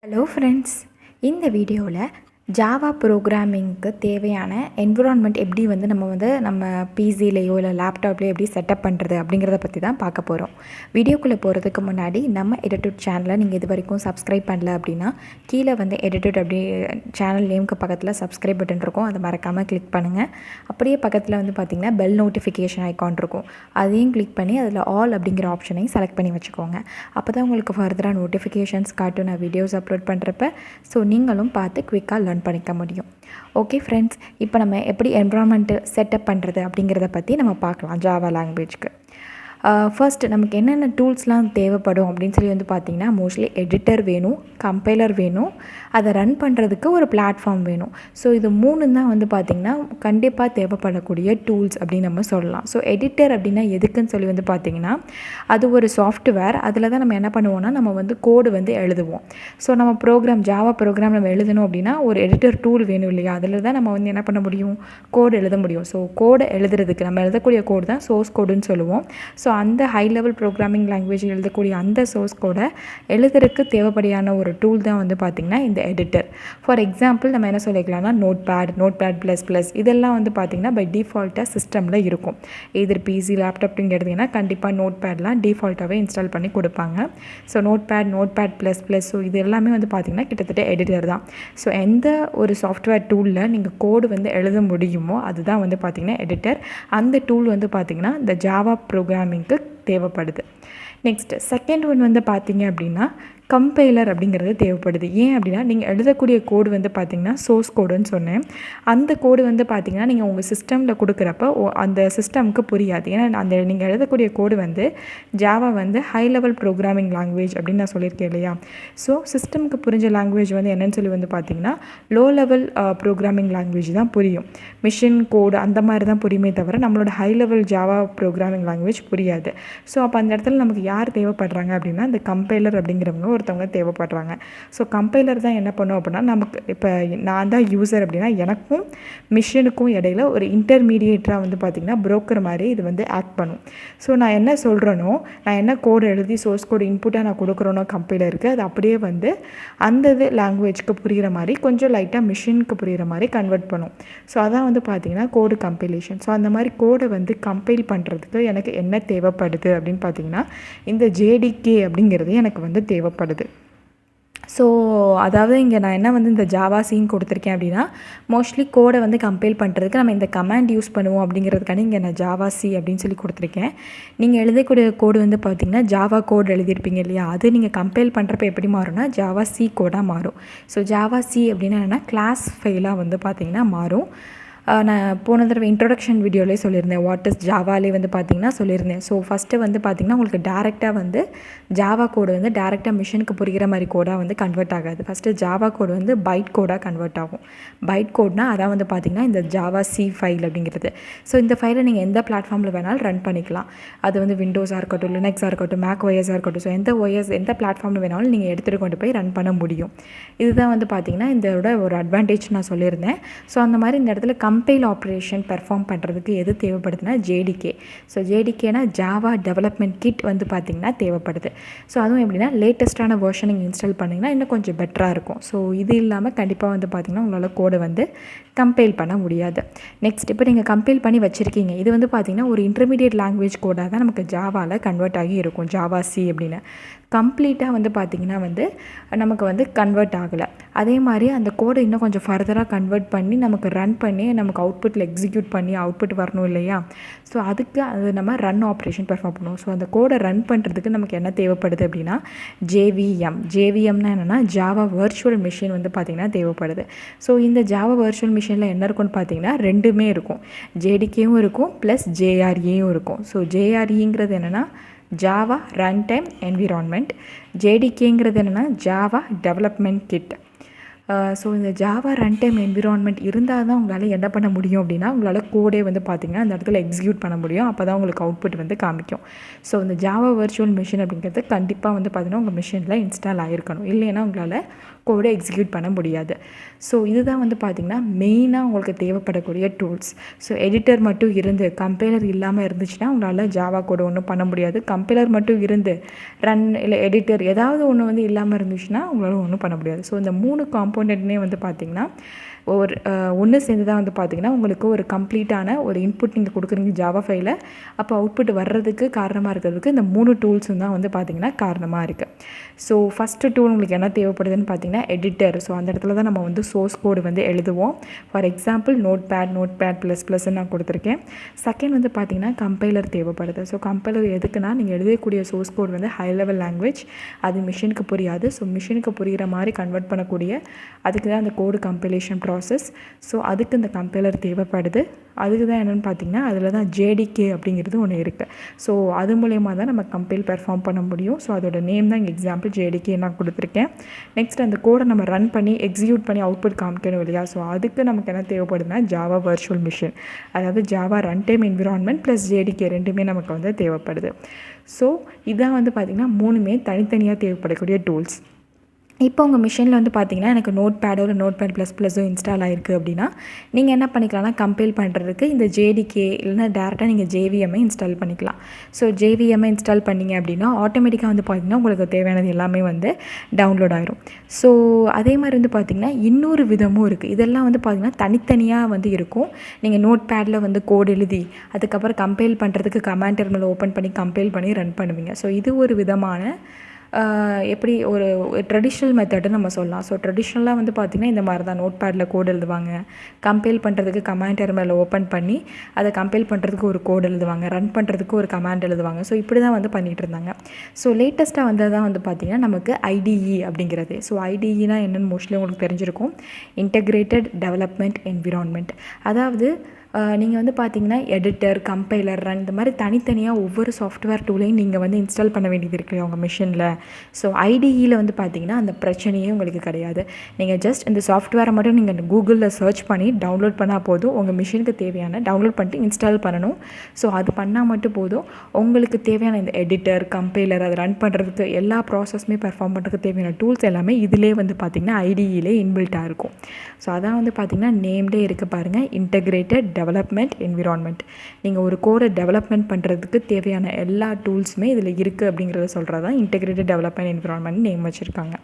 Hello friends, இந்த வீடியோவில் Java ப்ரோக்ராமிங்க்கு தேவையான என்விரான்மெண்ட் எப்படி நம்ம பிசிலேயோ இல்லை லேப்டாப்லேயோ எப்படி செட்டப் பண்ணுறது அப்படிங்கிறத பற்றி தான் பார்க்க போகிறோம். வீடியோக்குள்ளே போகிறதுக்கு முன்னாடி நம்ம EduTut சேனலை நீங்கள் இது வரைக்கும் சப்ஸ்கிரைப் பண்ணல அப்படின்னா கீழே EduTut அப்படி சேனல் நேமுக்கு பக்கத்தில் சப்ஸ்கிரைப் பட்டன் இருக்கும், அதை மறக்காமல் கிளிக் பண்ணுங்கள். அப்படியே பக்கத்தில் பார்த்திங்கன்னா பெல் நோட்டிஃபிகேஷன் ஐக்கான் இருக்கும், அதையும் கிளிக் பண்ணி அதில் ஆல் அப்படிங்கிற ஆப்ஷனையும் செலக்ட் பண்ணி வச்சுக்கோங்க. அப்போ தான் உங்களுக்கு ஃபர்தராக நோட்டிஃபிகேஷன்ஸ் காட்டும் நான் வீடியோஸ் அப்லோட் பண்ணுறப்ப. ஸோ நீங்களும் பார்த்து குயிக்காக லேர்ன் பண்ணிக்க முடியும். ஓகே ஃப்ரெண்ட்ஸ், இப்போ நம்ம எப்படி என்விரான்மெண்ட்டு செட்டப் பண்ணுறது அப்படிங்கிறத பற்றி நம்ம பார்க்கலாம். ஜாவா லாங்குவேஜ்க்கு ஃபர்ஸ்ட்டு நமக்கு என்னென்ன டூல்ஸ்லாம் தேவைப்படும் அப்படின்னு சொல்லி பார்த்திங்கன்னா, மோஸ்ட்லி எடிட்டர் வேணும், கம்பைலர் வேணும், அதை ரன் பண்ணுறதுக்கு ஒரு பிளாட்ஃபார்ம் வேணும். ஸோ இது மூணு தான் பார்த்திங்கன்னா கண்டிப்பாக தேவைப்படக்கூடிய டூல்ஸ் அப்படின்னு நம்ம சொல்லலாம். ஸோ எடிட்டர் அப்படின்னா எதுக்குன்னு சொல்லி பார்த்திங்கன்னா, அது ஒரு சாஃப்ட்வேர். அதில் தான் நம்ம என்ன பண்ணுவோம்னா, நம்ம கோடு எழுதுவோம். ஸோ நம்ம ஜாவா ப்ரோக்ராம் நம்ம எழுதணும் அப்படின்னா ஒரு எடிட்டர் டூல் வேணும் இல்லையா, அதில் தான் நம்ம என்ன பண்ண முடியும், கோடு எழுத முடியும். ஸோ கோடை எழுதுறதுக்கு நம்ம எழுதக்கூடிய கோடு தான் சோர்ஸ் கோடுன்னு சொல்லுவோம். ஸோ அந்த ஹை லெவல் ப்ரோக்ராமிங் லாங்குவேஜ் எழுதக்கூடிய அந்த சோர்ஸ் கோடை எழுதுறதுக்கு தேவைப்படியான ஒரு டூல் தான் பார்த்திங்கன்னா இந்த எடிட்டர். ஃபார் எக்ஸாம்பிள் நம்ம என்ன சொல்லிக்கலாம்னா, நோட்பேட் இதெல்லாம் பார்த்திங்கன்னா பை டிஃபால்ட்டாக சிஸ்டமில் இருக்கும். எதிர் பிசி லேப்டாப்னு எடுத்திங்கன்னா கண்டிப்பாக நோட்பேட்லாம் டிஃபால்ட்டாகவே இன்ஸ்டால் பண்ணி கொடுப்பாங்க. ஸோ நோட்பேட் ஸோ இது எல்லாமே பார்த்திங்கன்னா கிட்டத்தட்ட எடிட்டர் தான். ஸோ எந்த ஒரு சாஃப்ட்வேர் டூலில் நீங்கள் கோடு எழுத முடியுமோ அதுதான் பார்த்திங்கன்னா எடிட்டர். அந்த டூல் பார்த்திங்கன்னா இந்த ஜாவா ப்ரோக்ராமிங்க்கு தேவைப்படுது. நெக்ஸ்ட் செகண்ட் ஒன் பார்த்திங்க அப்படின்னா கம்பைலர் அப்படிங்கிறது தேவைப்படுது. ஏன் அப்படின்னா, நீங்கள் எழுதக்கூடிய கோடு பார்த்திங்கன்னா சோர்ஸ் கோடுன்னு சொன்னேன். அந்த கோடு பார்த்திங்கன்னா நீங்கள் உங்கள் சிஸ்டமில் கொடுக்குறப்ப அந்த சிஸ்டமுக்கு புரியாது. ஏன்னா அந்த நீங்கள் எழுதக்கூடிய code Java high level programming language அப்படின்னு நான் சொல்லியிருக்கேன் இல்லையா. ஸோ சிஸ்டமுக்கு புரிஞ்ச லாங்குவேஜ் என்னன்னு சொல்லி பார்த்திங்கன்னா லோ லெவல் ப்ரோக்ராமிங் லாங்குவேஜ் தான் புரியும். மிஷின் கோடு அந்த மாதிரி தான் புரியுமே தவிர நம்மளோட high level Java programming language புரியாது. ஸோ அப்போ அந்த இடத்துல நமக்கு யார் தேவைப்படுறாங்க அப்படின்னா, இந்த கம்பைலர் அப்படிங்கிறவங்க ஒருத்தவங்க தேவைப்படுறாங்க. ஸோ கம்பைலர் தான் என்ன பண்ணும் அப்படின்னா, நமக்கு இப்போ நான் தான் யூசர் அப்படின்னா எனக்கும் மிஷினுக்கும் இடையில ஒரு இன்டர்மீடியேட்டராக பார்த்திங்கன்னா புரோக்கர் மாதிரி இது ஆக்ட் பண்ணும். ஸோ நான் என்ன சொல்கிறேனோ, நான் என்ன கோடு எழுதி சோர்ஸ் கோடு இன்புட்டாக நான் கொடுக்குறேனோ கம்பைலருக்கு, அது அப்படியே அந்த இது லாங்குவேஜ்க்கு புரிகிற மாதிரி கொஞ்சம் லைட்டாக மிஷினுக்கு புரிகிற மாதிரி கன்வெர்ட் பண்ணும். ஸோ அதான் பார்த்திங்கன்னா கோடு கம்பைலேஷன். ஸோ அந்த மாதிரி கோடை கம்பைல் பண்ணுறதுக்கு எனக்கு என்ன தேவைப்படுது அப்படின்னு பார்த்திங்கன்னா, இந்த ஜேடிகே அப்படிங்கிறது எனக்கு தேவைப்படுது. ஸோ அதாவது இங்கே நான் என்ன இந்த ஜாவா சீன் கொடுத்துருக்கேன் அப்படின்னா, மோஸ்ட்லி கோடை கம்பைல் பண்ணுறதுக்கு நம்ம இந்த கமாண்ட் யூஸ் பண்ணுவோம் அப்படிங்கிறதுக்கான இங்கே நான் ஜாவா சி அப்படின்னு சொல்லி கொடுத்துருக்கேன். நீங்கள் எழுதக்கூடிய கோடு பார்த்திங்கன்னா ஜாவா கோடு எழுதியிருப்பீங்க இல்லையா, அது நீங்கள் கம்பைல் பண்ணுறப்ப எப்படி மாறும்னா ஜாவா சி கோடாக மாறும். ஸோ ஜாவா சி அப்படின்னா என்னென்னா கிளாஸ் ஃபைலாக பார்த்திங்கன்னா மாறும். நான் போன தடவை இன்ட்ரொடக்ஷன் வீடியோலேயே சொல்லியிருந்தேன், வாட் இஸ் ஜாவாலே பார்த்திங்கன்னா சொல்லியிருந்தேன். ஸோ ஃபஸ்ட்டு பார்த்திங்கன்னா உங்களுக்கு டேரெக்டாக ஜாவா கோடு டேரெக்டாக மிஷினுக்கு புரிகிற மாதிரி கோடாக கன்வெர்ட் ஆகாது. ஃபஸ்ட்டு ஜாவா கோடு பைட் கோடாக கன்வெர்ட் ஆகும். பைட் கோட்னா அதான் பார்த்திங்கன்னா இந்த ஜாவா சி ஃபைல் அப்படிங்கிறது. ஸோ இந்த ஃபைலை நீங்கள் எந்த பிளாட்ஃபார்மில் வேணாலும் ரன் பண்ணிக்கலாம். அது விண்டோஸாக இருக்கட்டும், லினக்ஸாக இருக்கட்டும், மேக் OS இருக்கட்டும். ஸோ எந்த பிளாட்ஃபார்மில் வேணாலும் நீங்கள் எடுத்துகிட்டு கொண்டு போய் ரன் பண்ண முடியும். இதுதான் பார்த்திங்கன்னா இதோட ஒரு அட்வான்டேஜ் நான் சொல்லியிருந்தேன். ஸோ அந்த மாதிரி இந்த இடத்துல கம்பைல் ஆப்ரேஷன் பெர்ஃபார்ம் பண்ணுறதுக்கு எது தேவைப்படுதுன்னா ஜேடிகே. ஸோ ஜேடிகேனா ஜாவா டெவலப்மெண்ட் கிட் பார்த்திங்கன்னா தேவைப்படுது. ஸோ அதுவும் எப்படின்னா லேட்டஸ்ட்டான வெர்ஷன் நீங்கள் இன்ஸ்டால் பண்ணிங்கன்னா இன்னும் கொஞ்சம் பெட்டராக இருக்கும். ஸோ இது இல்லாமல் கண்டிப்பாக பார்த்திங்கன்னா உங்களால் கோடை கம்பைல் பண்ண முடியாது. நெக்ஸ்ட் இப்போ நீங்கள் கம்பைல் பண்ணி வச்சுருக்கீங்க, இது பார்த்திங்கன்னா ஒரு இன்டர்மீடியட் லாங்குவேஜ் கோடாக தான் நமக்கு ஜாவாவில் கன்வெர்ட் ஆகி இருக்கும், ஜாவா சி அப்படின்னு. கம்ப்ளீட்டாக பார்த்திங்கன்னா நமக்கு கன்வெர்ட் ஆகலை. அதே மாதிரி அந்த கோடை இன்னும் கொஞ்சம் ஃபர்தராக கன்வெர்ட் பண்ணி நமக்கு ரன் பண்ணி நமக்கு அவுட்புட்டில் எக்ஸிக்யூட் பண்ணி அவுட்புட் வரணும் இல்லையா. ஸோ அதுக்கு அது நம்ம ரன் ஆப்ரேஷன் பெர்ஃபார்ம் பண்ணுவோம். ஸோ அந்த கோடை ரன் பண்ணுறதுக்கு நமக்கு என்ன தேவைப்படுது அப்படின்னா ஜேவிஎம்னா என்னென்னா ஜாவா வர்ச்சுவல் மிஷின் பார்த்திங்கன்னா தேவைப்படுது. ஸோ இந்த ஜாவா வர்ச்சுவல் மிஷினில் என்ன இருக்குன்னு பார்த்திங்கன்னா ரெண்டுமே இருக்கும், ஜேடிகேவும் இருக்கும் ப்ளஸ் ஜேஆர்ஏயும் இருக்கும். ஸோ ஜேஆர்இங்கிறது என்னென்னா ஜாவா ரன் டைம் என்விரான்மெண்ட், ஜேடிகேங்கிறது என்னென்னா ஜாவா டெவலப்மெண்ட் கிட். ஸோ இந்த ஜாவா ரன் டைம் என்விரான்மெண்ட் இருந்தால் தான் உங்களால் என்ன பண்ண முடியும் அப்படின்னா, உங்களால் கோடே பார்த்திங்கன்னா அந்த இடத்துல எக்ஸிக்யூட் பண்ண முடியும். அப்போ தான் உங்களுக்கு அவுட்புட் காமிக்கும். ஸோ இந்த ஜாவா வர்ச்சுவல் மிஷின் அப்படிங்கிறது கண்டிப்பாக பார்த்திங்கன்னா உங்கள் மிஷினில் இன்ஸ்டால் ஆகிருக்கணும். இல்லைன்னா உங்களால் கோடை எக்ஸிக்யூட் பண்ண முடியாது. ஸோ இதுதான் வந்து பார்த்திங்கன்னா மெயினாக உங்களுக்கு தேவைப்படக்கூடிய டூல்ஸ். ஸோ எடிட்டர் மட்டும் இருந்து கம்பைலர் இல்லாமல் இருந்துச்சுன்னா உங்களால் ஜாவா கோடு ஒன்றும் பண்ண முடியாது. கம்பைலர் மட்டும் இருந்து ரன் இல்லை எடிட்டர் ஏதாவது ஒன்று வந்து இல்லாமல் இருந்துச்சுன்னா உங்களால் ஒன்றும் பண்ண முடியாது. ஸோ இந்த 3 காம்போனன்ட்னே வந்து பார்த்திங்கன்னா ஒன்று சேர்ந்து தான் வந்து பார்த்திங்கன்னா உங்களுக்கு ஒரு கம்ப்ளீட்டான ஒரு இன்புட் நீங்கள் கொடுக்குறீங்க ஜாவா ஃபைலில். அப்போ அவுட்புட் வர்றதுக்கு காரணமாக இருக்கிறதுக்கு இந்த 3 டூல்ஸும் தான் வந்து பார்த்திங்கன்னா காரணமாக இருக்குது. ஸோ ஃபஸ்ட்டு டூல் உங்களுக்கு என்ன தேவைப்படுதுன்னு பார்த்திங்கன்னா எடிட்டர். ஸோ அந்த இடத்துல தான் நம்ம வந்து சோர்ஸ் கோடு வந்து எழுதுவோம். ஃபார் எக்ஸாம்பிள் நோட்பேட்++ன்னு நான் கொடுத்துருக்கேன். செகண்ட் வந்து பார்த்திங்கன்னா கம்பைலர் தேவைப்படுது. ஸோ கம்பைலர் எதுக்குன்னா நீங்கள் எழுதக்கூடிய சோர்ஸ் கோடு வந்து ஹை லெவல் லாங்குவேஜ், அது மிஷினுக்கு புரியாது. ஸோ மிஷினுக்கு புரிகிற மாதிரி கன்வெர்ட் பண்ணக்கூடிய அதுக்கு தான் அந்த கோடு கம்பைலேஷன் ப்ராசஸ். ஸோ அதுக்கு இந்த கம்பைலர் தேவைப்படுது. அதுக்கு தான் என்னென்னு பார்த்திங்கன்னா அதில் தான் JDK அப்படிங்கிறது ஒன்று இருக்குது. ஸோ அது மூலயமா தான் நம்ம கம்பைல் பெர்ஃபார்ம் பண்ண முடியும். ஸோ அதோட நேம் தான் இங்கே எக்ஸாம்பிள் JDK நான் கொடுத்துருக்கேன். நெக்ஸ்ட் அந்த கோடை நம்ம ரன் பண்ணி எக்ஸிக்யூட் பண்ணி அவுட்புட் காமிக்கணும் இல்லையா? ஸோ அதுக்கு நமக்கு என்ன தேவைப்படுதுன்னா ஜாவா வர்ச்சுவல் மிஷின், அதாவது Java run time environment plus JDK ரெண்டுமே நமக்கு வந்து தேவைப்படுது. ஸோ இதான் வந்து பார்த்திங்கன்னா 3மே தனித்தனியாக தேவைப்படக்கூடிய டூல்ஸ். இப்போ உங்கள் மிஷினில் வந்து பார்த்திங்கன்னா எனக்கு நோட்பேடோ இல்லை நோட்பேட்++ஓ இன்ஸ்டால் ஆகிருக்கு அப்படின்னா நீங்கள் என்ன பண்ணிக்கலாம்னா கம்பைல் பண்ணுறதுக்கு இந்த JDK இல்லைனா டேரெக்டாக நீங்கள் JVM-ஐ இன்ஸ்டால் பண்ணிக்கலாம். ஸோ JVM-ஐ இன்ஸ்டால் பண்ணிங்க அப்படின்னா ஆட்டோமேட்டிக்காக வந்து பார்த்திங்கன்னா உங்களுக்கு தேவையானது எல்லாமே வந்து டவுன்லோட் ஆகிரும். ஸோ அதே மாதிரி வந்து பார்த்திங்கன்னா இன்னொரு விதமும் இருக்குது. இதெல்லாம் வந்து பார்த்திங்கன்னா தனித்தனியாக வந்து இருக்கும். நீங்கள் நோட்பேடில் வந்து கோட் எழுதி அதுக்கப்புறம் கம்பைல் பண்ணுறதுக்கு கமாண்ட் டெர்மினல் ஓப்பன் பண்ணி கம்பைல் பண்ணி ரன் பண்ணுவீங்க. ஸோ இது ஒரு விதமான எப்படி ஒரு ட்ரெடிஷ்னல் மெத்தடுன்னு நம்ம சொல்லலாம். ஸோ ட்ரெடிஷ்னலாக வந்து பார்த்திங்கன்னா இந்த மாதிரி தான் நோட்பேடில் கோட் எழுதுவாங்க, கம்பைல் பண்ணுறதுக்கு கமாண்ட் டெர்மினல் ஓப்பன் பண்ணி அதை கம்பைல் பண்ணுறதுக்கு ஒரு கோட் எழுதுவாங்க, ரன் பண்ணுறதுக்கு ஒரு கமாண்ட் எழுதுவாங்க. ஸோ இப்படி தான் வந்து பண்ணிகிட்டு இருந்தாங்க. ஸோ லேட்டஸ்ட்டாக வந்தது தான் வந்து பார்த்திங்கன்னா நமக்கு IDE அப்படிங்கிறது. ஸோ IDEனா என்னென்னு மோஸ்ட்லி உங்களுக்கு தெரிஞ்சிருக்கும். Integrated development environment. அதாவது நீங்கள் வந்து பார்த்திங்கன்னா எடிட்டர், கம்பைலர், ரன் இந்த மாதிரி தனித்தனியாக ஒவ்வொரு சாஃப்ட்வேர் டூலையும் நீங்கள் வந்து இன்ஸ்டால் பண்ண வேண்டியது இருக்குது உங்கள் மிஷினில். ஸோ IDEயில் வந்து பார்த்திங்கன்னா அந்த பிரச்சனையே உங்களுக்கு கிடையாது. நீங்கள் ஜஸ்ட் இந்த சாஃப்ட்வேரை மட்டும் நீங்கள் கூகுளில் சர்ச் பண்ணி டவுன்லோட் பண்ணால் போதும். உங்கள் மிஷினுக்கு தேவையான டவுன்லோட் பண்ணிட்டு இன்ஸ்டால் பண்ணணும். ஸோ அது பண்ணால் மட்டும் போதும். உங்களுக்கு தேவையான இந்த எடிட்டர், கம்பைலர், அதை ரன் பண்ணுறதுக்கு எல்லா ப்ராசஸுமே பெர்ஃபார்ம் பண்ணுறதுக்கு தேவையான டூல்ஸ் எல்லாமே இதிலே வந்து பார்த்திங்கன்னா IDEயிலே இன்பில்ட்டாக இருக்கும். ஸோ அதான் வந்து பார்த்திங்கன்னா நேம்டே இருக்குது பாருங்கள், இன்டெகிரேட்டட் டெவலப்மெண்ட் என்விரான்மெண்ட். நீங்கள் ஒரு கோடை டெவலப்மெண்ட் பண்ணுறதுக்கு தேவையான எல்லா டூல்ஸுமே இதில் இருக்குது அப்படிங்கிறத சொல்கிறது தான் இன்டெகிரேட்டட் டெவலப்மெண்ட் என்விரான்மெண்ட் நேம் வச்சுருக்காங்க.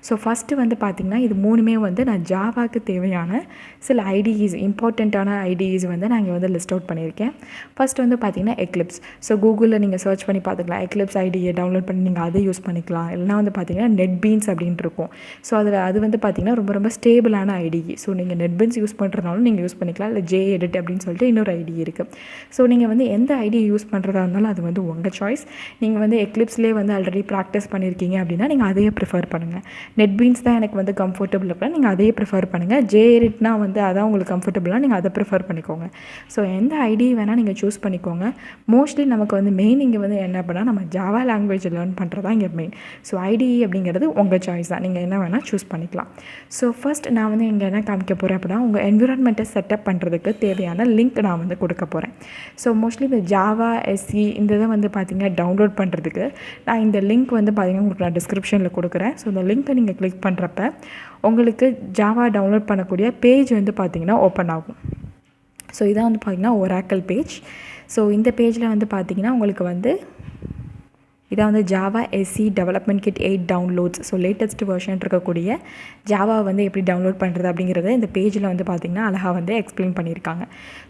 ஸோ ஃபஸ்ட்டு வந்து பார்த்திங்கன்னா இது 3மே வந்து நான் ஜாவாக்கு தேவையான சில IDEs, இம்பார்ட்டண்ட்டான IDEs வந்து நான் இங்கே வந்து லிஸ்ட் அவுட் பண்ணியிருக்கேன். ஃபஸ்ட்டு வந்து பார்த்திங்கன்னா எக்லிப்ஸ். ஸோ கூகுளில் நீங்கள் சர்ச் பண்ணி பார்த்துக்கலாம். எக்லிப்ஸ் IDE டவுன்லோட் பண்ணி நீங்கள் அதை யூஸ் பண்ணிக்கலாம். இல்லைனா வந்து பார்த்திங்கன்னா நெட்பீன்ஸ் அப்படின்ட்டு இருக்கும். ஸோ அது வந்து பார்த்திங்கன்னா ரொம்ப ரொம்ப ஸ்டேபிளான IDE. ஸோ நீங்கள் நெட்பீன்ஸ் யூஸ் பண்ணுறதுனாலும் நீங்கள் யூஸ் பண்ணிக்கலாம். இல்லை JEdit அப்படின்னு சொல்லிட்டு இன்னொரு IDE இருக்குது. ஸோ நீங்கள் வந்து எந்த IDE யூஸ் பண்ணுறதா இருந்தாலும் அது வந்து உங்கள் சாய்ஸ். நீங்கள் வந்து எக்லிப்ஸ்லேயே வந்து ஆல்ரெடி ப்ராக்டிஸ் பண்ணியிருக்கீங்க அப்படின்னா நீங்கள் அதையே ப்ரிஃபர் பண்ணுங்கள். நெட்பீன்ஸ் தான் எனக்கு வந்து கம்ஃபர்டபுள் அப்படின்னா நீங்கள் அதையே ப்ரிஃபர் பண்ணுங்கள். JEditனா வந்து அதான் உங்களுக்கு கம்ஃபர்டபுளாக நீங்கள் அதை ப்ரிஃபர் பண்ணிக்கோங்க. ஸோ எந்த IDE வேணால் நீங்கள் சூஸ் பண்ணிக்கோங்க. மோஸ்ட்லி நமக்கு வந்து மெயின் இங்கே வந்து என்ன பண்ணால் நம்ம ஜாவா லாங்குவேஜ் லேர்ன் பண்ணுறதா இங்கே மெயின். ஸோ IDE அப்படிங்கிறது உங்கள் சாய்ஸ் தான். நீங்கள் என்ன வேணால் சூஸ் பண்ணிக்கலாம். ஸோ ஃபஸ்ட் நான் வந்து இங்கே என்ன காமிக்க போகிறேன் அப்படின்னா உங்கள் என்விரான்மெண்ட்டை செட்டப் பண்ணுறதுக்கு தேவையான லிங்க் நான் வந்து கொடுக்க போகிறேன். ஸோ மோஸ்ட்லி இந்த ஜாவா SE இந்த இதை வந்து பார்த்திங்கன்னா டவுன்லோட் பண்ணுறதுக்கு நான் இந்த லிங்க் வந்து பார்த்திங்கன்னா உங்களுக்கு நான் டிஸ்கிரிப்ஷனில் கொடுக்குறேன். ஸோ இந்த லிங்க்கை நீங்கள் கிளிக் பண்ணுறப்ப உங்களுக்கு ஜாவா டவுன்லோட் பண்ணக்கூடிய பேஜ் வந்து பார்த்திங்கன்னா ஓப்பன் ஆகும். ஸோ இதான் வந்து பார்த்திங்கன்னா ஒராக்கிள் பேஜ். ஸோ இந்த பேஜில் வந்து பார்த்திங்கன்னா உங்களுக்கு வந்து இதான் வந்து Java SE development kit 8 downloads. So latest version இருக்கக்கூடிய ஜாவா வந்து எப்படி டவுன்லோட் பண்ணுறது அப்படிங்கிறத இந்த பேஜில் வந்து பார்த்திங்கன்னா அழகாக வந்து எக்ஸ்பிளைன் பண்ணியிருக்காங்க.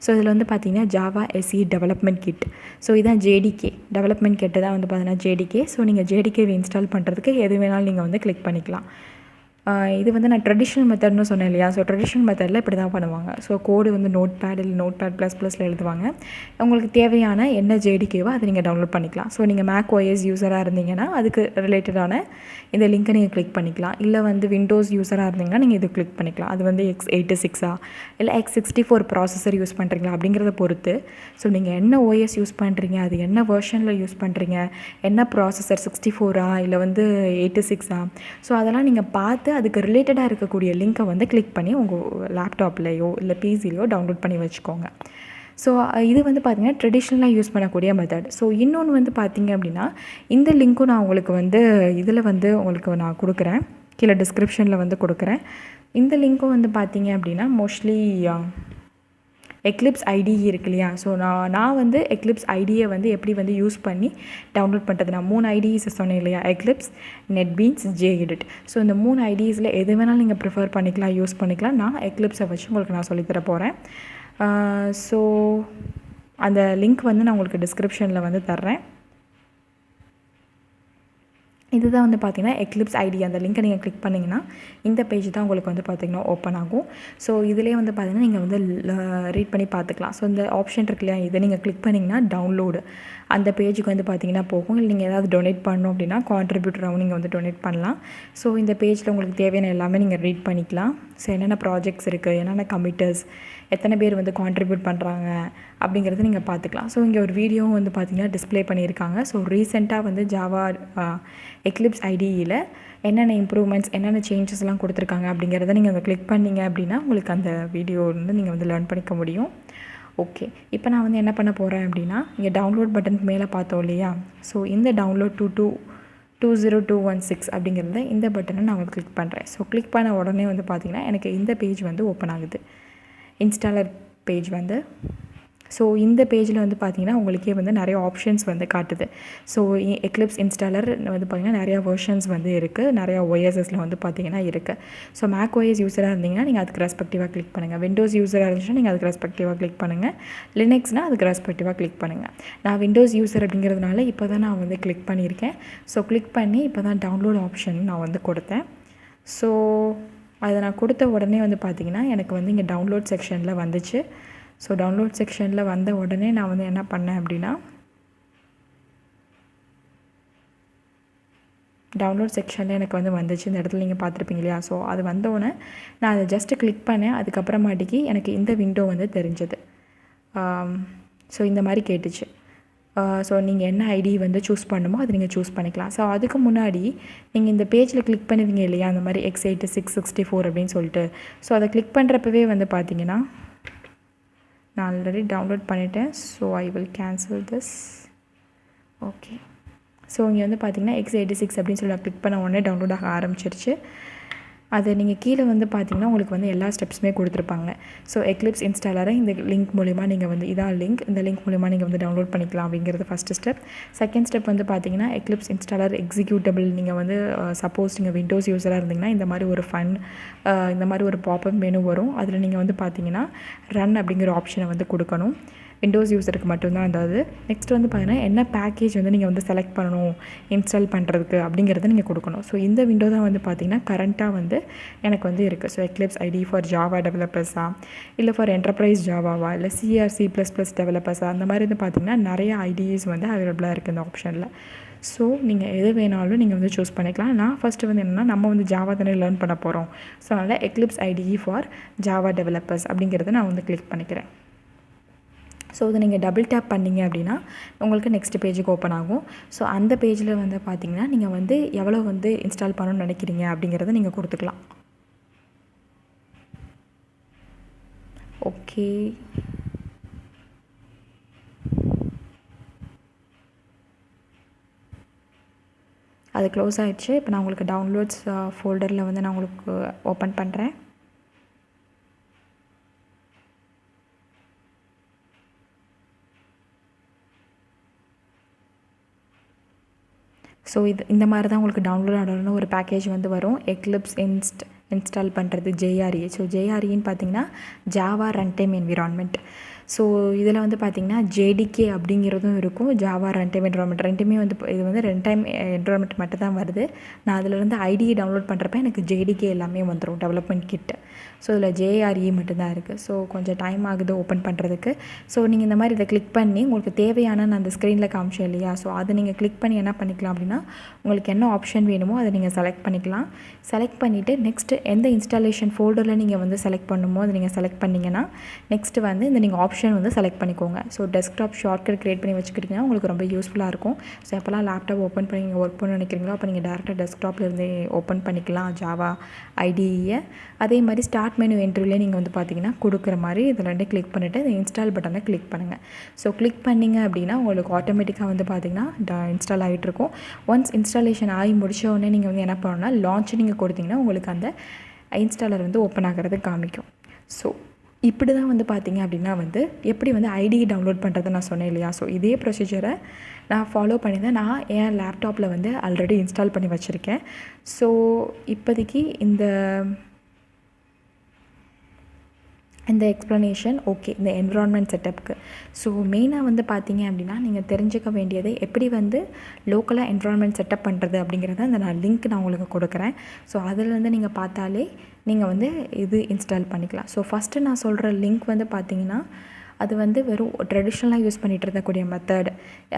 ஸோ இதில் வந்து பார்த்திங்கன்னா Java SE development kit. So இதான் JDK டெவலப்மெண்ட் கிட்டு தான் வந்து பார்த்திங்கன்னா JDK. ஸோ நீங்கள் JDKவை இன்ஸ்டால் பண்ணுறதுக்கு எது வேணாலும் நீங்கள் வந்து கிளிக் பண்ணிக்கலாம். இது வந்து நான் ட்ரெடிஷ்னல் மெத்தட்னு சொன்னேன் இல்லையா? ஸோ ட்ரெடிஷ்னல் மெத்தடில் இப்படி தான் பண்ணுவாங்க. ஸோ கோடு வந்து நோட்பேட் இல்லை நோட்பேட்++ல எழுதுவாங்க. உங்களுக்கு தேவையான என்ன JDKவோ அதை நீங்கள் டவுன்லோட் பண்ணிக்கலாம். ஸோ நீங்கள் மேக் OS யூஸராக இருந்தீங்கன்னா அதுக்கு ரிலேட்டடான இந்த லிங்க்கை நீங்கள் கிளிக் பண்ணிக்கலாம். இல்லை வந்து விண்டோஸ் யூஸராக இருந்தீங்கன்னா நீங்கள் இது கிளிக் பண்ணிக்கலாம். அது வந்து x86 இல்லை x64 ப்ராசஸர் யூஸ் பண்ணுறீங்களா அப்படிங்கிறத பொறுத்து. ஸோ நீங்கள் என்ன OS யூஸ் பண்ணுறீங்க, அது என்ன வெர்ஷனில் யூஸ் பண்ணுறீங்க, என்ன ப்ராசஸர் 64 இல்லை வந்து 86 ஸோ அதெல்லாம் நீங்கள் பார்த்து அதுக்கு ரிலேட்டடாக இருக்கக்கூடிய லிங்க்கை வந்து கிளிக் பண்ணி உங்கள் லேப்டாப்லேயோ இல்லை PCலையோ டவுன்லோட் பண்ணி வச்சுக்கோங்க. ஸோ இது வந்து பார்த்திங்கன்னா ட்ரெடிஷ்னலாக யூஸ் பண்ணக்கூடிய மெத்தட். ஸோ இன்னொன்று வந்து பார்த்திங்க அப்படின்னா இந்த லிங்க்கும் நான் உங்களுக்கு வந்து இதில் வந்து உங்களுக்கு நான் கொடுக்குறேன். கீழே டிஸ்கிரிப்ஷனில் வந்து கொடுக்குறேன். இந்த லிங்க்கும் வந்து பார்த்தீங்க அப்படின்னா மோஸ்ட்லி எக்லிப்ஸ் ஐடி இருக்கு இல்லையா, ஸோ நான் வந்து எக்லிப்ஸ் ஐடியை வந்து எப்படி வந்து யூஸ் பண்ணி டவுன்லோட் பண்ணுறது, நான் 3 ஐடிஸ் சொன்னேன் இல்லையா, எக்லிப்ஸ், நெட்பீன்ஸ், JEdit. ஸோ இந்த 3 ஐடிஸில் எது வேணாலும் நீங்கள் ப்ரிஃபர் பண்ணிக்கலாம், யூஸ் பண்ணிக்கலாம். நான் எக்லிப்ஸை வச்சு உங்களுக்கு நான் சொல்லித்தர போகிறேன். ஸோ அந்த லிங்க் வந்து நான் உங்களுக்கு டிஸ்கிரிப்ஷனில் வந்து தர்றேன். இதுதான் வந்து பார்த்திங்கன்னா எக்லிப்ஸ் ஐடி. அந்த லிங்க்கை நீங்கள் கிளிக் பண்ணிங்கன்னா இந்த பேஜ் தான் உங்களுக்கு வந்து பார்த்திங்கன்னா ஓப்பன் ஆகும். ஸோ இதிலே வந்து பார்த்திங்கன்னா நீங்கள் வந்து ரீட் பண்ணி பார்த்துக்கலாம். ஸோ இந்த ஆப்ஷன் இருக்கு இல்லையா, இதை நீங்கள் கிளிக் பண்ணிங்கன்னா டவுன்லோடு அந்த பேஜுக்கு வந்து பார்த்திங்கன்னா போகும். இல்லை நீங்கள் ஏதாவது டொனேட் பண்ணணும் அப்படின்னா கான்ட்ரிபியூட்டராகவும் நீங்கள் வந்து டொனேட் பண்ணலாம். ஸோ இந்த பேஜில் உங்களுக்கு தேவையான எல்லாமே நீங்கள் ரீட் பண்ணிக்கலாம். ஸோ என்னென்ன ப்ராஜெக்ட்ஸ் இருக்குது, என்னென்ன கமிட்டர்ஸ், எத்தனை பேர் வந்து கான்ட்ரிபியூட் பண்ணுறாங்க அப்படிங்கிறத நீங்கள் பார்த்துக்கலாம். ஸோ இங்கே ஒரு வீடியோவும் வந்து பார்த்திங்கன்னா டிஸ்பிளே பண்ணியிருக்காங்க. ஸோ ரீசெண்டாக வந்து ஜாவா எக்லிப்ஸ் ஐடியில் என்னென்ன இம்ப்ரூவ்மெண்ட்ஸ், என்னென்ன சேஞ்சஸ்லாம் கொடுத்துருக்காங்க அப்படிங்கிறத நீங்கள் அதை கிளிக் பண்ணிங்க அப்படின்னா உங்களுக்கு அந்த வீடியோ வந்து நீங்கள் வந்து லேர்ன் பண்ணிக்க முடியும். ஓகே, இப்போ நான் வந்து என்ன பண்ண போகிறேன் அப்படின்னா, இங்கே டவுன்லோட் பட்டனுக்கு மேலே பார்த்தோம் இல்லையா, ஸோ இந்த டவுன்லோட் 20216 அப்படிங்கிறத இந்த பட்டனை நான் வந்து கிளிக் பண்ணுறேன். ஸோ கிளிக் பண்ண உடனே வந்து பார்த்திங்கன்னா எனக்கு இந்த பேஜ் வந்து ஓப்பன் ஆகுது, இன்ஸ்டாலர் பேஜ் வந்து. ஸோ இந்த பேஜில் வந்து பார்த்திங்கன்னா உங்களுக்கே வந்து நிறைய ஆப்ஷன்ஸ் வந்து காட்டுது. ஸோ எக்லிப்ஸ் இன்ஸ்டாலர் வந்து பார்த்திங்கன்னா நிறையா வெர்ஷன்ஸ் வந்து இருக்குது, நிறையா OSஸில் வந்து பார்த்திங்கன்னா இருக்குது. ஸோ மேக் OS யூஸராக இருந்தீங்கன்னா நீங்கள் அதுக்கு ரெஸ்பெக்டிவாக கிளிக் பண்ணுங்கள். விண்டோஸ் யூஸராக இருந்துச்சுன்னா நீங்கள் அதுக்கு ரெஸ்பெக்டிவாக கிளிக் பண்ணுங்கள். லினக்ஸ்னால் அதுக்கு ரெஸ்பெக்டிவாக கிளிக் பண்ணுங்கள். நான் விண்டோஸ் யூஸர் அப்படிங்கிறதுனால இப்போ தான் நான் வந்து கிளிக் பண்ணியிருக்கேன். ஸோ கிளிக் பண்ணி இப்போ தான் டவுன்லோட் ஆப்ஷன் நான் வந்து கொடுத்தேன். ஸோ அதை நான் கொடுத்த உடனே வந்து பார்த்திங்கன்னா எனக்கு வந்து இங்கே டவுன்லோட் செக்ஷனில் வந்துச்சு. ஸோ டவுன்லோட் செக்ஷனில் வந்த உடனே நான் வந்து என்ன பண்ணேன் அப்படின்னா, டவுன்லோட் செக்ஷனில் எனக்கு வந்து வந்துச்சு, இந்த இடத்துல நீங்கள் பார்த்துருப்பீங்க இல்லையா. ஸோ அது வந்தோடனே நான் அதை ஜஸ்ட்டு கிளிக் பண்ணேன். அதுக்கப்புறமாட்டிக்கு எனக்கு இந்த விண்டோ வந்து தெரிஞ்சது. ஸோ இந்த மாதிரி கேட்டுச்சு. ஸோ நீங்கள் என்ன ஐடி வந்து சூஸ் பண்ணுமோ அதை நீங்கள் சூஸ் பண்ணிக்கலாம். ஸோ அதுக்கு முன்னாடி நீங்கள் இந்த பேஜில் கிளிக் பண்ணுவீங்க இல்லையா, அந்த மாதிரி x86 அப்படின்னு சொல்லிட்டு. ஸோ அதை கிளிக் பண்ணுறப்பவே வந்து பார்த்தீங்கன்னா நான் ஆல்ரெடி டவுன்லோட் பண்ணிட்டேன். So I will cancel this. Okay, so இங்கே வந்து பார்த்திங்கன்னா x86 அப்படின்னு சொல்லி கிளிக் பண்ண உடனே டவுன்லோட் ஆக ஆரம்பிச்சிருச்சு. அது நீங்கள் கீழே வந்து பார்த்திங்கன்னா உங்களுக்கு வந்து எல்லா ஸ்டெப்ஸுமே கொடுத்துருப்பாங்க. ஸோ எக்லிப்ஸ் இன்ஸ்டாலரை இந்த லிங்க் மூலிமா நீங்கள் வந்து இதான் லிங்க், இந்த லிங்க் மூலிமா நீங்கள் வந்து டவுன்லோட் பண்ணிக்கலாம் அப்படிங்கிறது ஃபஸ்ட்டு ஸ்டெப். செகண்ட் ஸ்டெப் வந்து பார்த்திங்கன்னா எக்லிப்ஸ் இன்ஸ்டாலர் எக்ஸிக்யூட்டபிள். நீங்கள் வந்து சப்போஸ் நீங்கள் விண்டோஸ் யூஸராக இருந்தீங்கன்னா இந்த மாதிரி ஒரு இந்த மாதிரி ஒரு பாப்அப் மெனு வரும். அதில் நீங்கள் வந்து பார்த்திங்கன்னா ரன் அப்படிங்கிற ஆப்ஷனை வந்து கொடுக்கணும். விண்டோஸ் யூஸருக்கு மட்டும்தான் அதாவது. நெக்ஸ்ட் வந்து பார்த்தீங்கன்னா என்ன பேக்கேஜ் வந்து நீங்கள் வந்து செலக்ட் பண்ணணும் இன்ஸ்டால் பண்ணுறதுக்கு அப்படிங்கிறத நீங்கள் கொடுக்கணும். ஸோ இந்த விண்டோ தான் வந்து பார்த்திங்கன்னா கரண்ட்டாக வந்து எனக்கு வந்து இருக்குது. So Eclipse IDE for Java டெவலப்பர்ஸா, இல்லை ஃபார் என்டர்பிரைஸ் ஜாவாவா, இல்லை C++ டெவலப்பர்ஸா, அந்த மாதிரி வந்து பார்த்திங்கன்னா நிறைய ஐடிஸ் வந்து அவைலபிளாக இருக்குது இந்த ஆப்ஷனில். ஸோ நீங்கள் எது வேணாலும் நீங்கள் வந்து சூஸ் பண்ணிக்கலாம். நான் ஃபஸ்ட்டு வந்து என்னென்னா நம்ம வந்து ஜாவா தானே லேர்ன் பண்ண போகிறோம். ஸோ அதனால் Eclipse IDE for Java developers அப்படிங்கிறத நான் வந்து கிளிக் பண்ணிக்கிறேன். ஸோ இதை நீங்கள் டபுள் டேப் பண்ணிங்க அப்படின்னா உங்களுக்கு நெக்ஸ்ட் பேஜுக்கு ஓப்பன் ஆகும். ஸோ அந்த பேஜில் வந்து பார்த்திங்கன்னா நீங்கள் வந்து எவ்வளோ வந்து இன்ஸ்டால் பண்ணணும்னு நினைக்கிறீங்க அப்படிங்கிறத நீங்கள் கொடுத்துக்கலாம். ஓகே, அது க்ளோஸ் ஆகிடுச்சு. இப்போ நான் உங்களுக்கு டவுன்லோட்ஸ் ஃபோல்டரில் வந்து நான் உங்களுக்கு ஓப்பன் பண்ணுறேன். ஸோ இந்த மாதிரி தான் உங்களுக்கு டவுன்லோட் ஆகணும்னு ஒரு பேக்கேஜ் வந்து வரும். எக்லிப்ஸ் இன்ஸ்டால் பண்ணுறது JRE. ஸோ JREன்னு பார்த்தீங்கன்னா Java run time environment. So இதில் வந்து பார்த்திங்கன்னா JDK அப்படிங்கிறதும் இருக்கும், ஜாவா ரன் டைம் என்விரான்மெண்ட். ரெண்டுமே வந்து இது வந்து ரன் டைம் என்விரான்மெண்ட் மட்டும் தான் வருது. நான் அதிலிருந்து ஐடியை டவுன்லோட் பண்ணுறப்ப எனக்கு JDK எல்லாமே வந்துடும், டெவலப்மெண்ட் கிட்டு. ஸோ இதில் JRE மட்டும்தான் இருக்குது. ஸோ கொஞ்சம் டைம் ஆகுது ஓப்பன் பண்ணுறதுக்கு. ஸோ நீங்கள் இந்த மாதிரி இதை கிளிக் பண்ணி உங்களுக்கு தேவையான நான் அந்த ஸ்க்ரீனில் காமிச்சேன் இல்லையா, ஸோ அதை நீங்கள் கிளிக் பண்ணி என்ன பண்ணிக்கலாம் அப்படின்னா உங்களுக்கு என்ன ஆப்ஷன் வேணுமோ அதை நீங்கள் செலக்ட் பண்ணிக்கலாம். செலக்ட் பண்ணிவிட்டு நெக்ஸ்ட்டு எந்த இன்ஸ்டாலேஷன் ஃபோல்டரில் நீங்கள் வந்து செலக்ட் பண்ணுமோ அதை நீங்கள் செலக்ட் பண்ணிங்கன்னா நெக்ஸ்ட்டு வந்து இந்த நீங்கள் ஆப்ஷன் ஆப்ஷன் வந்து செலக்ட் பண்ணிக்கோங்க. ஸோ டெஸ்க்டாப் ஷார்ட்கட் க்ரியேட் பண்ணி வச்சுக்கிட்டிங்கன்னா உங்களுக்கு ரொம்ப யூஸ்ஃபுல்லாக இருக்கும். ஸோ எப்போல்லாம் லேப்டாப் ஓப்பன் பண்ணி நீங்கள் ஒர்க் பண்ண நினைக்கிறீங்களோ அப்போ நீங்கள் டேரெக்டாக டெஸ்க்டாப்லேருந்தே ஓப்பன் பண்ணிக்கலாம் ஜாவா ஐடியை. அதே மாதிரி ஸ்டார்ட் மெனு என்ட்ரிலே நீங்கள் வந்து பார்த்தீங்கன்னா கொடுக்குற மாதிரி இதில் 2 கிளிக் பண்ணிவிட்டு இந்த இன்ஸ்டால் பட்டனை கிளிக் பண்ணுங்கள். ஸோ கிளிக் பண்ணிங்க அப்படின்னா உங்களுக்கு ஆட்டோமேட்டிக்காக வந்து பார்த்திங்கன்னா இன்ஸ்டால் ஆகிட்ருக்கும். ஒன்ஸ் இன்ஸ்டாலேஷன் ஆகி முடித்த உடனே நீங்கள் வந்து என்ன பண்ணணும்னா லான்ச் நீங்கள் கொடுத்தீங்கன்னா உங்களுக்கு அந்த இன்ஸ்டாலர் வந்து ஓப்பன் ஆகிறது காமிக்கும். ஸோ இப்படி தான் வந்து பார்த்திங்க அப்படின்னா வந்து எப்படி வந்து ஐடி டவுன்லோட் பண்ணுறது நான் சொன்னேன் இல்லையா. ஸோ இதே ப்ரொசீஜரை நான் ஃபாலோ பண்ணி தான் நான் என் லேப்டாப்பில் வந்து ஆல்ரெடி இன்ஸ்டால் பண்ணி வச்சுருக்கேன். ஸோ இப்போதைக்கு இந்த எக்ஸ்ப்ளனேஷன் ஓகே இந்த என்விரான்மெண்ட் செட்டப்புக்கு. ஸோ மெயினாக வந்து பார்த்தீங்க அப்படின்னா நீங்கள் தெரிஞ்சுக்க வேண்டியது எப்படி வந்து லோக்கலாக என்விரான்மெண்ட் செட்டப் பண்ணுறது அப்படிங்கிறத அந்த நான் லிங்க் நான் உங்களுக்கு கொடுக்குறேன். ஸோ அதிலேருந்து நீங்கள் பார்த்தாலே நீங்கள் வந்து இது இன்ஸ்டால் பண்ணிக்கலாம். ஸோ ஃபஸ்ட்டு நான் சொல்கிற லிங்க் வந்து பார்த்தீங்கன்னா அது வந்து வெறும் ட்ரெடிஷ்னலாக யூஸ் பண்ணிகிட்டு இருக்கக்கூடிய மெத்தட்.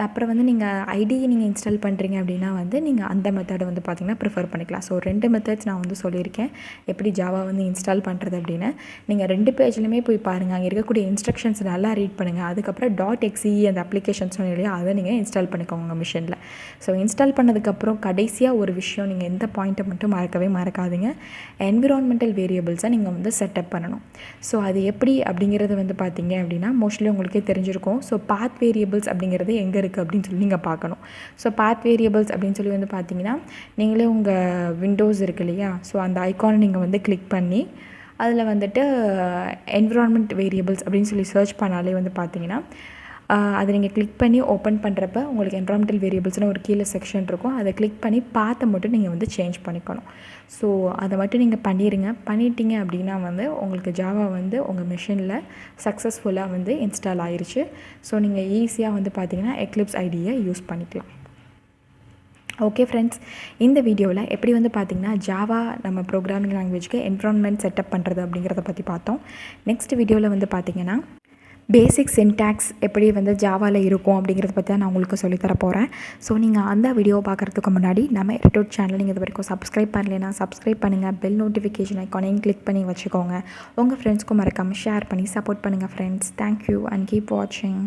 அப்புறம் வந்து நீங்கள் ஐடியை நீங்கள் இன்ஸ்டால் பண்ணுறீங்க அப்படின்னா வந்து நீங்கள் அந்த மெத்தடை வந்து பார்த்திங்கன்னா ப்ரிஃபர் பண்ணிக்கலாம். ஸோ 2 மெத்தட்ஸ் நான் வந்து சொல்லியிருக்கேன் எப்படி ஜாவா வந்து இன்ஸ்டால் பண்ணுறது அப்படின்னு. நீங்கள் 2 பேஜ்லையுமே போய் பாருங்கள், அங்கே இருக்கக்கூடிய இன்ஸ்ட்ரக்ஷன்ஸ் நல்லா ரீட் பண்ணுங்கள். அதுக்கப்புறம் .exe அந்த அப்ளிகேஷன்ஸ் இல்லையா அதை நீங்கள் இன்ஸ்டால் பண்ணிக்கோங்க உங்கள் மிஷினில். ஸோ இன்ஸ்டால் பண்ணதுக்கப்புறம் கடைசியாக ஒரு விஷயம் நீங்கள் எந்த பாயிண்ட்டை மட்டும் மறக்காதீங்க, என்விரான்மெண்டல் வேரியபிள்ஸை நீங்கள் வந்து செட்டப் பண்ணணும். ஸோ அது எப்படி அப்படிங்கிறது வந்து பார்த்திங்க அப்படின்னா மோஸ்ட்லி உங்களுக்கே தெரிஞ்சிருக்கும். ஸோ பாத் வேரியபிள்ஸ் அப்படிங்கிறது எங்கே இருக்குது அப்படின்னு சொல்லி நீங்கள் பார்க்கணும். ஸோ பாத் வேரியபிள்ஸ் அப்படின்னு சொல்லி வந்து பார்த்தீங்கன்னா நீங்களே உங்கள் விண்டோஸ் இருக்குது இல்லையா, ஸோ அந்த ஐக்கானை நீங்கள் வந்து கிளிக் பண்ணி அதில் வந்துட்டு என்விரான்மெண்ட் வேரியபிள்ஸ் அப்படின்னு சொல்லி சர்ச் பண்ணாலே வந்து பார்த்தீங்கன்னா அதை நீங்கள் கிளிக் பண்ணி ஓப்பன் பண்ணுறப்ப உங்களுக்கு என்விரான்மெண்டல் வேரியபிள்ஸ்னு ஒரு கீழே செக்ஷன் இருக்கும். அதை கிளிக் பண்ணி பாத்தை மட்டும் நீங்கள் வந்து சேஞ்ச் பண்ணிக்கணும். ஸோ அதை மட்டும் நீங்கள் பண்ணிட்டீங்க அப்படின்னா வந்து உங்களுக்கு ஜாவா வந்து உங்கள் மிஷினில் சக்ஸஸ்ஃபுல்லாக வந்து இன்ஸ்டால் ஆயிடுச்சு. ஸோ நீங்கள் ஈஸியாக வந்து பார்த்தீங்கன்னா எக்லிப்ஸ் ஐடியை யூஸ் பண்ணிக்கலாம். ஓகே ஃப்ரெண்ட்ஸ், இந்த வீடியோவில் எப்படி வந்து பார்த்திங்கன்னா ஜாவா நம்ம ப்ரோக்ராமிங் லாங்குவேஜ்க்கு என்விரான்மெண்ட் செட்டப் பண்ணுறது அப்படிங்கிறத பற்றி பார்த்தோம். நெக்ஸ்ட் வீடியோவில் வந்து பார்த்திங்கன்னா பேசிக் சின்டாக்ஸ் எப்படி வந்து ஜாவாவில் இருக்கும் அப்படிங்கிறத பற்றி தான் நான் உங்களுக்கு சொல்லித்தர போகிறேன். ஸோ நீங்கள் அந்த வீடியோவை பார்க்குறதுக்கு முன்னாடி நம்ம EduTut சேனல் நீங்கள் இது வரைக்கும் சப்ஸ்கிரைப் பண்ணலைன்னா சப்ஸ்கிரைப் பண்ணுங்கள். பெல் நோட்டிஃபிகேஷன் ஐக்கானையும் கிளிக் பண்ணி வச்சுக்கோங்க. உங்கள் ஃப்ரெண்ட்ஸ்க்கும் மறக்காமல் ஷேர் பண்ணி சப்போர்ட் பண்ணுங்கள் ஃப்ரெண்ட்ஸ். தேங்க்யூ அண்ட் கீப் வாட்சிங்.